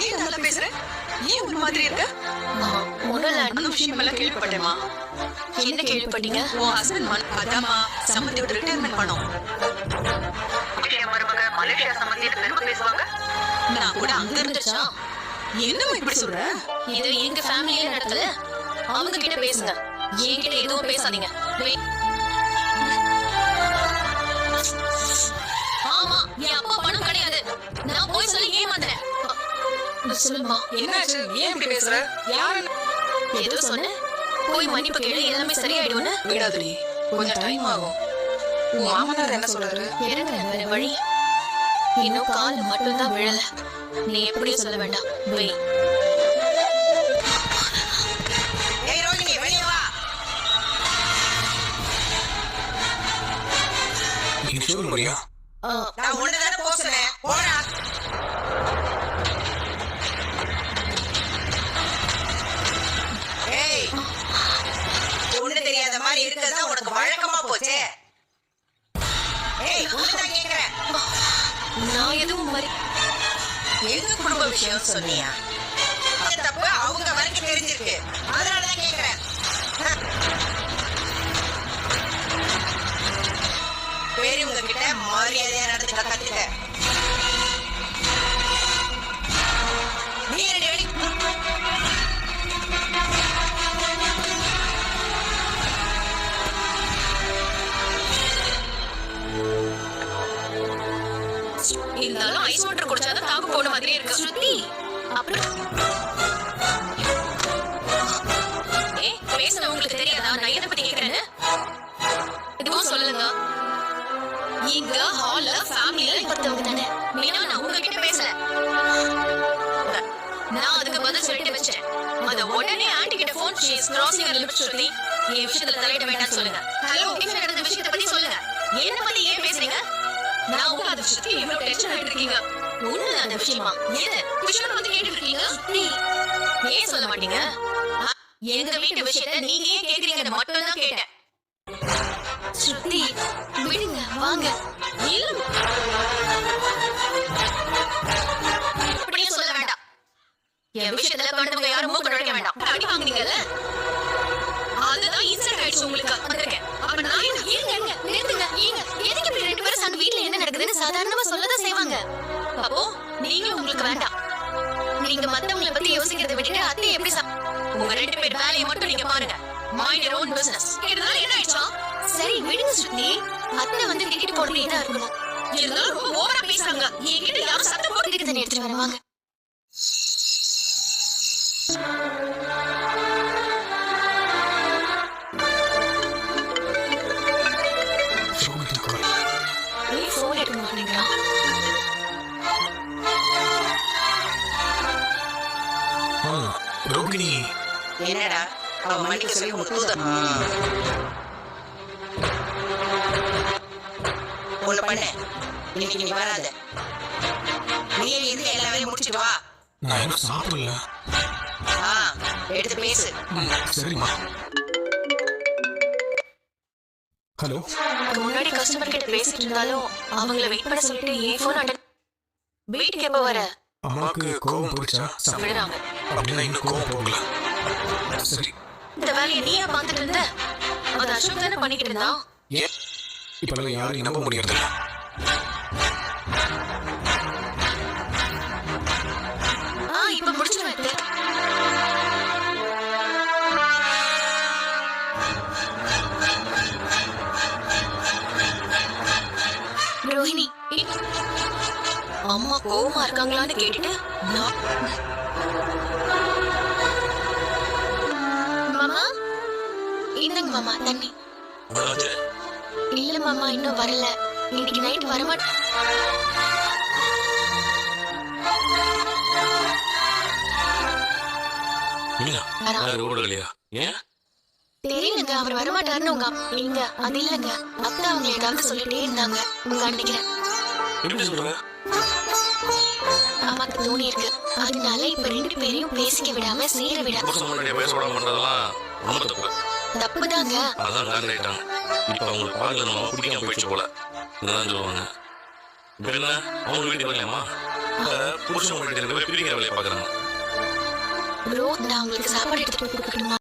ஏன் நல்லா பேசுற? ஏன் ஒரு மாதிரி இருக்க? அந்த விஷயம் எல்லாம் கேள்விப்பட்டேமா. என்ன கேள்விப்பட்டீங்க? உன் ஹஸ்பண்ட் அதாமா சம்பந்தியோட ரிட்டையர்மெண்ட் பண்ணோம். மருமக மலேசியா சம்பந்தி பெருமை பேசுவாங்க. நான் கூட அங்க இருந்துச்சா? என்னமா இப்படி சொல்ற? இது எங்க ஃபேமிலியே நடக்கல. அவங்க கிட்ட பேசுங்க, என்கிட்ட எதுவும் பேசாதீங்க. ஆமா, என் அப்பா பணம் கிடையாது. நான் போய் சொல்லி ஏமாந்தேன். சொல்லுமா, என்னாச்சு? ஏன் இப்படி பேசுற? யாரு? ஏதோ சொன்ன, போய் மன்னிப்பு கேளு, எல்லாமே சரியாயிடும்னு. விடாதடி, கொஞ்சம் டைம் ஆகும். உன் மாமனார் என்ன சொல்றாரு? இறங்க வேற வழி. இன்னும் கால் மட்டும்தான் விழல. நீ எப்படியும் சொல்ல வேண்டாம். வை. ஏய் ரோகிணி, வெளிய வா. நீ சொல்லு மரியா. நான் ஒண்ணுதானே போறேன். போடா. ஏய், ஒண்ணு தெரியாத மாதிரி இருக்கதா உனக்கு வழக்கமா போச்சே. ஏய், ஒண்ணுதான் கேக்குறேன். நான் எதுவும் எங்க குடும்ப விஷயம் சொன்னியா? அது தப்பு அவங்க வரைக்கும் தெரிஞ்சிருக்கு. அதனாலதான் கேக்குறேன். பெரியவங்க கிட்ட மரியாதையா நடந்துக்க கத்துக்க. நீ ரெண்டு வெடி. இருந்தாலும் ஐஸ் வாட்டர் குடிச்சாதான் தாக்கு போன மாதிரி இருக்கு. ஸ்ருதி, அப்புறம் பேசுன உங்களுக்கு தெரியாதா நான் எதை பத்தி கேக்குறேன்னு? எதுவும் சொல்லுங்க. இங்க ஹால்ல ஃபேமிலில பத்தவங்க தானே. மீனா, நான் உங்ககிட்ட பேசல. நான் அதுக்கு பதில் சொல்லிட்டு வச்சேன். அத உடனே ஆண்டி கிட்ட phone she's crossing the limit Shruti. இந்த விஷயத்துல தலையிட வேண்டாம் சொல்லுங்க. ஹலோ, என்ன நடந்த விஷயத்தை பத்தி சொல்லுங்க. என்ன பத்தி ஏன் பேசுறீங்க? நான் உங்க அந்த விஷயத்தை இவ்வளவு டென்ஷன் ஆயிட்டு இருக்கீங்க. ஒண்ணு அந்த விஷயமா ஏன் விஷயம் வந்து கேட்டு இருக்கீங்க? ஏன் சொல்ல மாட்டீங்க? எங்க வீட்டு விஷயத்தை நீங்க ஏன் கேக்குறீங்கன்னு மட்டும் தான் கேட்டேன். ஸ்ருதி, விடுங்க, வாங்க. இல்ல, அப்படியே சொல்ல வேண்டாம். என் விஷயத்துல கண்டவங்க யாரும் மூக்க நுழைக்க வேண்டாம். அடி வாங்குனீங்கல்ல, அதுதான் இன்சல்ட் ஆயிடுச்சு உங்களுக்கு. வந்திருக்கேன். அப்ப நான் இருங்க, நிறுத்துங்க. ஏங்க, எதுக்கு இப்படி ரெண்டு பேரும் சண்டை? வீட்டுல என்ன நடக்குதுன்னு சாதாரணமா சொல்லதான் செய்வாங்க. அப்போ நீங்களும் உங்களுக்கு வேண்டாம். நீங்க மத்தவங்களை பத்தி யோசிக்கிறத விட்டுட்டு அத்தை எப்படி உங்க ரெண்டு பேர் வேலையை மட்டும் நீங்க பாருங்க. Mind your own business. இதனால என்ன ஆயிடுச்சா? சரி, விடுங்க ஸ்ருதி. அத்தை வந்து திட்டிட்டு போறதே தான் இருக்கணும். இருந்தாலும் ரொம்ப ஓவரா பேசுறாங்க. என்கிட்ட யாரும் சத்தம் போட்டு தண்ணி எடுத்துட்டு வருவாங்க. போன் எடுக்க மாட்டேங்கிறா. ரோகிணி, என்னடா அவ மன்னிக்க சொல்லி முத்துதான். ஒண்ணு பண்ணு, இன்னைக்கு நீ வராத. நீ இருந்து எல்லா வேலையும் முடிச்சிட்டு வா. நான் என்ன சாப்பிடல. எடுத்து பேசு. சரிம்மா. ஹலோ, முன்னாடி கஸ்டமர் கிட்ட பேசிட்டு இருந்தாலும் அவங்கள வெயிட் பண்ண சொல்லிட்டு ஏன் போன் அட்டன். வீட்டுக்கு எப்ப வர? அம்மாக்கு கோவம் போயிடுச்சா? விடுறாங்க. அப்படின்னா இன்னும் கோவம் போகல. சரி, இந்த வேலையை நீயா பார்த்துட்டு இருந்த? அது அசோக் தானே பண்ணிக்கிட்டு இருந்தான். ஏன் இப்ப யாரும் நம்ப முடியறதில்ல. இப்ப முடிச்சிருவேன். ரோஹிணி, அம்மா கோவமா இருக்காங்களான்னு கேட்டுட்டு மாமா, இந்தங்க மாமா தண்ணி. இல்ல மாமா, இன்னும் வரல. இன்னைக்கு நைட் வரமாட்டேன். தெரியலங்க, அவர் வரமாட்டாருன்னு உங்க இங்க. அது இல்லங்க, அத்தை அவங்க ஏதாவது சொல்லிட்டே இருந்தாங்க. உங்க நினைக்கிறேன் அம்மாக்கு தோணி இருக்கு. அதனால இப்ப ரெண்டு பேரையும் பேசிக்க விடாம சேர விடாம தப்புதாங்க. புருஷன் முன்னாடி பிரிக்கிற வேலையை பார்க்கறாங்க. ப்ரோ நான் உங்களுக்கு சாப்பாடு எடுத்துட்டு போய் கொடுக்கணுமா?